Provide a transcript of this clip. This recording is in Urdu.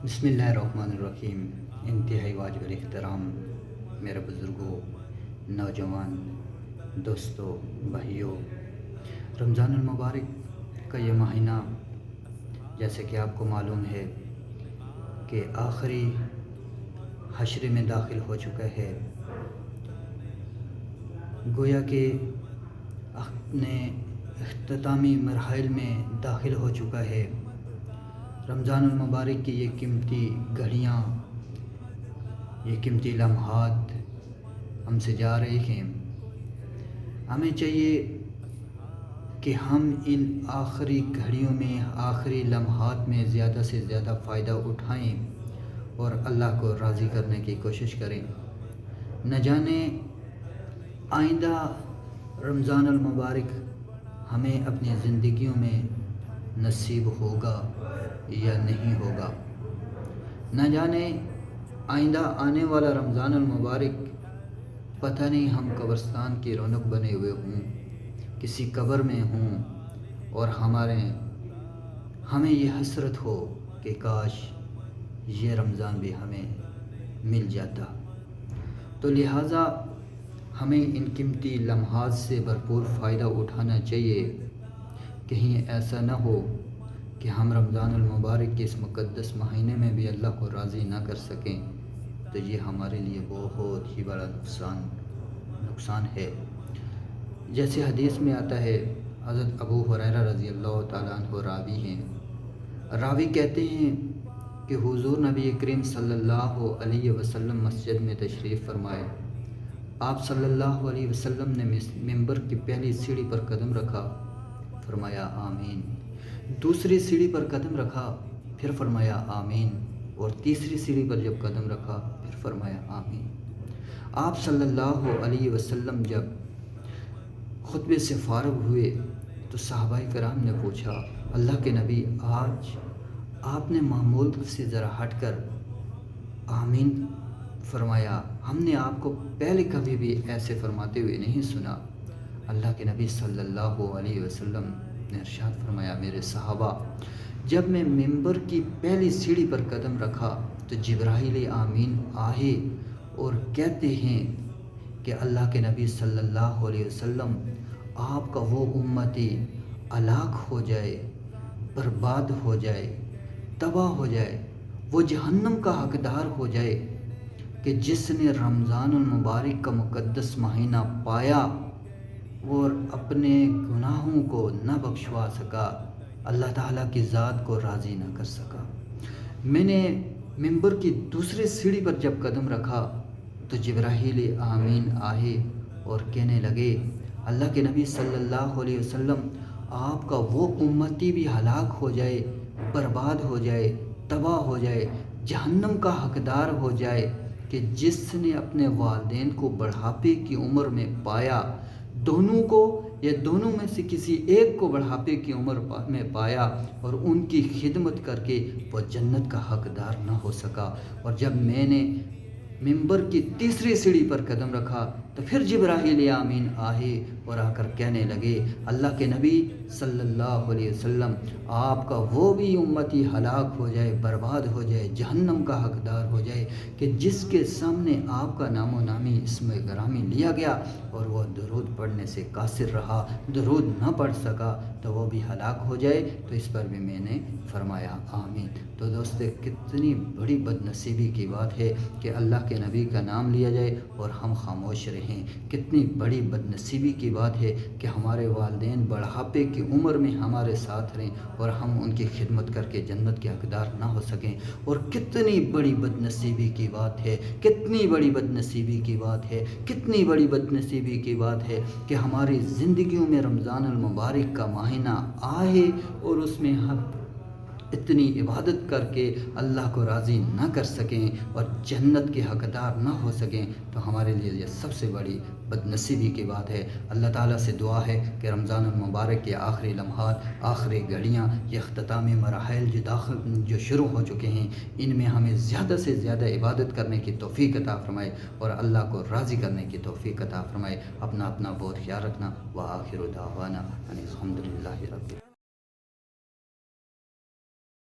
بسم اللہ الرحمن الرحیم۔ انتہائی واجب الاحترام میرے بزرگوں، نوجوان دوستوں، بھائیوں، رمضان المبارک کا یہ مہینہ جیسے کہ آپ کو معلوم ہے کہ آخری حشر میں داخل ہو چکا ہے، گویا کہ اپنے اختتامی مراحل میں داخل ہو چکا ہے۔ رمضان المبارک کی یہ قیمتی گھڑیاں، یہ قیمتی لمحات ہم سے جا رہے ہیں۔ ہمیں چاہیے کہ ہم ان آخری گھڑیوں میں، آخری لمحات میں زیادہ سے زیادہ فائدہ اٹھائیں اور اللہ کو راضی کرنے کی کوشش کریں۔ نہ جانے آئندہ رمضان المبارک ہمیں اپنی زندگیوں میں نصیب ہوگا یا نہیں ہوگا۔ نہ جانے آئندہ آنے والا رمضان المبارک پتہ نہیں ہم قبرستان کی رونق بنے ہوئے ہوں، کسی قبر میں ہوں اور ہمیں یہ حسرت ہو کہ کاش یہ رمضان بھی ہمیں مل جاتا۔ تو لہٰذا ہمیں ان قیمتی لمحات سے بھرپور فائدہ اٹھانا چاہیے۔ کہیں ایسا نہ ہو کہ ہم رمضان المبارک کے اس مقدس مہینے میں بھی اللہ کو راضی نہ کر سکیں، تو یہ ہمارے لیے بہت ہی بڑا نقصان ہے۔ جیسے حدیث میں آتا ہے، حضرت ابو ہریرہ رضی اللہ تعالیٰ عنہ راوی ہیں۔ راوی کہتے ہیں کہ حضور نبی کریم صلی اللہ علیہ وسلم مسجد میں تشریف فرمائے۔ آپ صلی اللہ علیہ وسلم نے ممبر کی پہلی سیڑھی پر قدم رکھا، فرمایا آمین۔ دوسری سیڑھی پر قدم رکھا، پھر فرمایا آمین، اور تیسری سیڑھی پر جب قدم رکھا پھر فرمایا آمین۔ آپ صلی اللہ علیہ وسلم جب خطبے سے فارغ ہوئے تو صحابہ کرام نے پوچھا، اللہ کے نبی آج آپ نے معمول سے ذرا ہٹ کر آمین فرمایا، ہم نے آپ کو پہلے کبھی بھی ایسے فرماتے ہوئے نہیں سنا۔ اللہ کے نبی صلی اللہ علیہ وسلم نے ارشاد فرمایا، میرے صحابہ، جب میں ممبر کی پہلی سیڑھی پر قدم رکھا تو جبرائیل آمین آئے اور کہتے ہیں کہ اللہ کے نبی صلی اللہ علیہ وسلم، آپ کا وہ امتی ہلاک ہو جائے، برباد ہو جائے، تباہ ہو جائے، وہ جہنم کا حقدار ہو جائے کہ جس نے رمضان المبارک کا مقدس مہینہ پایا اور اپنے گناہوں کو نہ بخشوا سکا، اللہ تعالیٰ کی ذات کو راضی نہ کر سکا۔ میں نے ممبر کی دوسری سیڑھی پر جب قدم رکھا تو جبرائیل آمین آئے اور کہنے لگے، اللہ کے نبی صلی اللہ علیہ وسلم، آپ کا وہ امتی بھی ہلاک ہو جائے، برباد ہو جائے، تباہ ہو جائے، جہنم کا حقدار ہو جائے کہ جس نے اپنے والدین کو بڑھاپے کی عمر میں پایا، دونوں کو یا دونوں میں سے کسی ایک کو بڑھاپے کی عمر میں پایا اور ان کی خدمت کر کے وہ جنت کا حقدار نہ ہو سکا۔ اور جب میں نے ممبر کی تیسری سیڑھی پر قدم رکھا تو پھر جبرائیل آمین آئے اور آ کر کہنے لگے، اللہ کے نبی صلی اللہ علیہ وسلم، آپ کا وہ بھی امتی ہلاک ہو جائے، برباد ہو جائے، جہنم کا حقدار ہو جائے کہ جس کے سامنے آپ کا نام و نامی اسم گرامی لیا گیا اور وہ درود پڑھنے سے قاصر رہا، درود نہ پڑھ سکا تو وہ بھی ہلاک ہو جائے۔ تو اس پر بھی میں نے فرمایا آمین۔ تو دوستو، کتنی بڑی بد نصیبی کی بات ہے کہ اللہ کے نبی کا نام لیا جائے اور ہم خاموش رہیں۔ کتنی بڑی بد نصیبی کی بات ہے کہ ہمارے والدین بڑھاپے کی عمر میں ہمارے ساتھ رہیں اور ہم ان کی خدمت کر کے جنت کے حقدار نہ ہو سکیں۔ اور کتنی بڑی بد نصیبی کی بات ہے، کتنی بڑی بد نصیبی کی بات ہے، کتنی بڑی بد نصیبی کی بات ہے کہ ہماری زندگیوں میں رمضان المبارک کا مہینہ آئے اور اس میں ہم اتنی عبادت کر کے اللہ کو راضی نہ کر سکیں اور جنت کے حقدار نہ ہو سکیں، تو ہمارے لیے یہ سب سے بڑی بد نصیبی کی بات ہے۔ اللہ تعالیٰ سے دعا ہے کہ رمضان المبارک کے آخری لمحات، آخری گھڑیاں، یہ اختتامی مراحل جو شروع ہو چکے ہیں، ان میں ہمیں زیادہ سے زیادہ عبادت کرنے کی توفیق عطا فرمائے اور اللہ کو راضی کرنے کی توفیق عطا فرمائے۔ اپنا بہت خیال رکھنا۔ وآخر دعوانا ان الحمد للہ رب